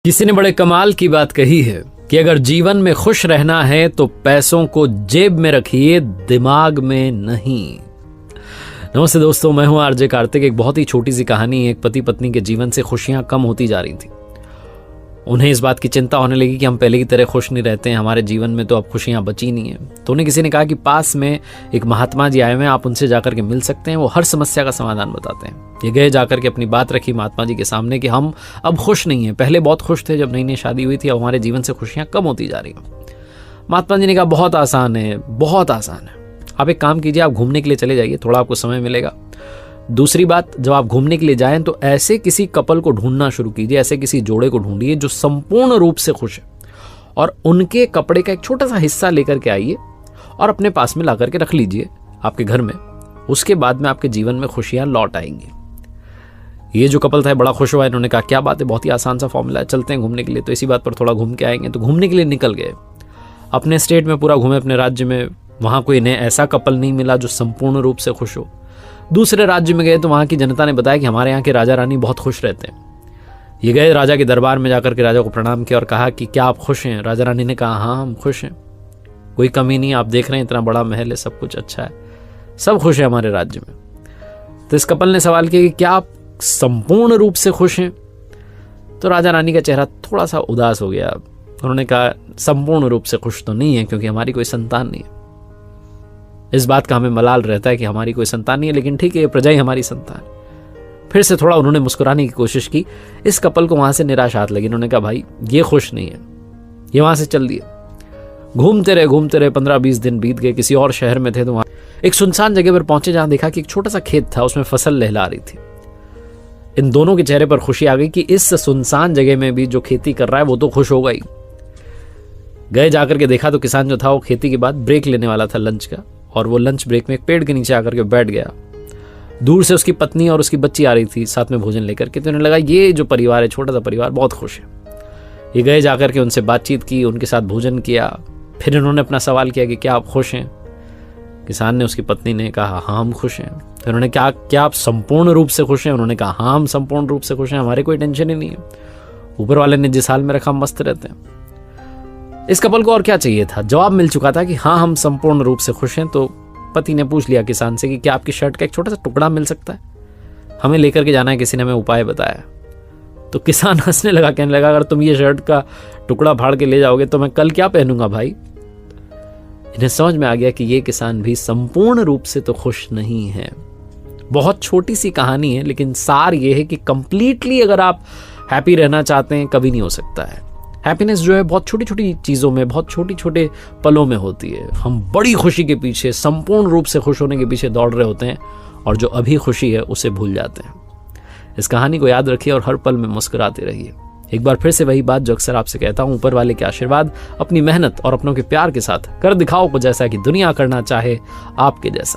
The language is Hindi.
किसी ने बड़े कमाल की बात कही है कि अगर जीवन में खुश रहना है तो पैसों को जेब में रखिए, दिमाग में नहीं। नमस्ते दोस्तों, मैं हूं आरजे कार्तिक। एक बहुत ही छोटी सी कहानी। एक पति पत्नी के जीवन से खुशियां कम होती जा रही थी। उन्हें इस बात की चिंता होने लगी कि हम पहले की तरह खुश नहीं रहते हैं, हमारे जीवन में तो अब खुशियां बची नहीं है। तो उन्हें किसी ने कहा कि पास में एक महात्मा जी आए हुए हैं, आप उनसे जाकर के मिल सकते हैं, वो हर समस्या का समाधान बताते हैं। ये गए, जाकर के अपनी बात रखी महात्मा जी के सामने कि हम अब खुश नहीं हैं, पहले बहुत खुश थे जब नई नई शादी हुई थी, अब हमारे जीवन से खुशियां कम होती जा रही हैं। महात्मा जी ने कहा बहुत आसान है, बहुत आसान है। आप एक काम कीजिए, आप घूमने के लिए चले जाइए, थोड़ा आपको समय मिलेगा। दूसरी बात, जब आप घूमने के लिए जाएं तो ऐसे किसी कपल को ढूंढना शुरू कीजिए, ऐसे किसी जोड़े को ढूंढिए जो संपूर्ण रूप से खुश है, और उनके कपड़े का एक छोटा सा हिस्सा लेकर के आइए और अपने पास में ला करके रख लीजिए आपके घर में। उसके बाद में आपके जीवन में खुशियां लौट आएंगी। ये जो कपल था बड़ा खुश हुआ। इन्होंने कहा क्या बात है, बहुत ही आसान सा फॉर्मूला है, चलते हैं घूमने के लिए। तो इसी बात पर थोड़ा घूम के आएंगे। तो घूमने के लिए निकल गए, अपने स्टेट में पूरा घूमे, अपने राज्य में। वहां कोई इन्हें ऐसा कपल नहीं मिला जो संपूर्ण रूप से खुश हो। दूसरे राज्य में गए तो वहां की जनता ने बताया कि हमारे यहाँ के राजा रानी बहुत खुश रहते हैं। ये गए राजा के दरबार में, जाकर के राजा को प्रणाम किया और कहा कि क्या आप खुश हैं? राजा रानी ने कहा हाँ, हम खुश हैं, कोई कमी नहीं। आप देख रहे हैं इतना बड़ा महल है, सब कुछ अच्छा है, सब खुश है हमारे राज्य में। तो इस कपल ने सवाल किया कि क्या आप संपूर्ण रूप से खुश हैं? तो राजा रानी का चेहरा थोड़ा सा उदास हो गया। उन्होंने कहा संपूर्ण रूप से खुश तो नहीं है, क्योंकि हमारी कोई संतान नहीं है। इस बात का हमें मलाल रहता है कि हमारी कोई संतान नहीं है, लेकिन ठीक है, ये प्रजा ही हमारी संतान। फिर से थोड़ा उन्होंने मुस्कुराने की कोशिश की। इस कपल को वहां से निराशा हाथ लगी। उन्होंने कहा भाई ये खुश नहीं है, ये वहां से चल दिए। घूमते रहे 15-20 दिन बीत गए। किसी और शहर में थे तो वहां एक सुनसान जगह पर पहुंचे, जहां देखा कि एक छोटा सा खेत था, उसमें फसल लहला रही थी। इन दोनों के चेहरे पर खुशी आ गई कि इस सुनसान जगह में भी जो खेती कर रहा है वो तो खुश होगा ही। गए, जाकर के देखा तो किसान जो था वो खेती के बाद ब्रेक लेने वाला था लंच का, और वो लंच ब्रेक में एक पेड़ के नीचे आकर के बैठ गया। दूर से उसकी पत्नी और उसकी बच्ची आ रही थी साथ में भोजन लेकर के। तो उन्हें लगा ये जो परिवार है, छोटा सा परिवार, बहुत खुश है। ये गए, जाकर के उनसे बातचीत की, उनके साथ भोजन किया। फिर इन्होंने अपना सवाल किया कि क्या आप खुश हैं? किसान ने, उसकी पत्नी ने कहा हाँ हम खुश हैं। फिर उन्होंने कहा क्या आप संपूर्ण रूप से खुश हैं? उन्होंने कहा हाँ हम संपूर्ण रूप से खुश हैं, हमारे कोई टेंशन ही नहीं है, ऊपर वाले ने जिस हाल में रखा मस्त रहते हैं। इस कपल को और क्या चाहिए था? जवाब मिल चुका था कि हाँ हम संपूर्ण रूप से खुश हैं। तो पति ने पूछ लिया किसान से कि क्या आपकी शर्ट का एक छोटा सा टुकड़ा मिल सकता है, हमें लेकर के जाना है, किसी ने हमें उपाय बताया। तो किसान हंसने लगा, कहने लगा अगर तुम ये शर्ट का टुकड़ा फाड़ के ले जाओगे तो मैं कल क्या पहनूंगा भाई। इन्हें समझ में आ गया कि ये किसान भी संपूर्ण रूप से तो खुश नहीं है। बहुत छोटी सी कहानी है, लेकिन सार ये है कि कंप्लीटली अगर आप हैप्पी रहना चाहते हैं, कभी नहीं हो सकता है। हैप्पीनेस जो है बहुत छोटी छोटी चीज़ों में, बहुत छोटे छोटे पलों में होती है। हम बड़ी खुशी के पीछे, संपूर्ण रूप से खुश होने के पीछे दौड़ रहे होते हैं, और जो अभी खुशी है उसे भूल जाते हैं। इस कहानी को याद रखिए और हर पल में मुस्कुराते रहिए। एक बार फिर से वही बात जो अक्सर आपसे कहता हूं, ऊपर वाले के आशीर्वाद, अपनी मेहनत और अपनों के प्यार के साथ कर दिखाओ कुछ ऐसा कि दुनिया करना चाहे आपके जैसा।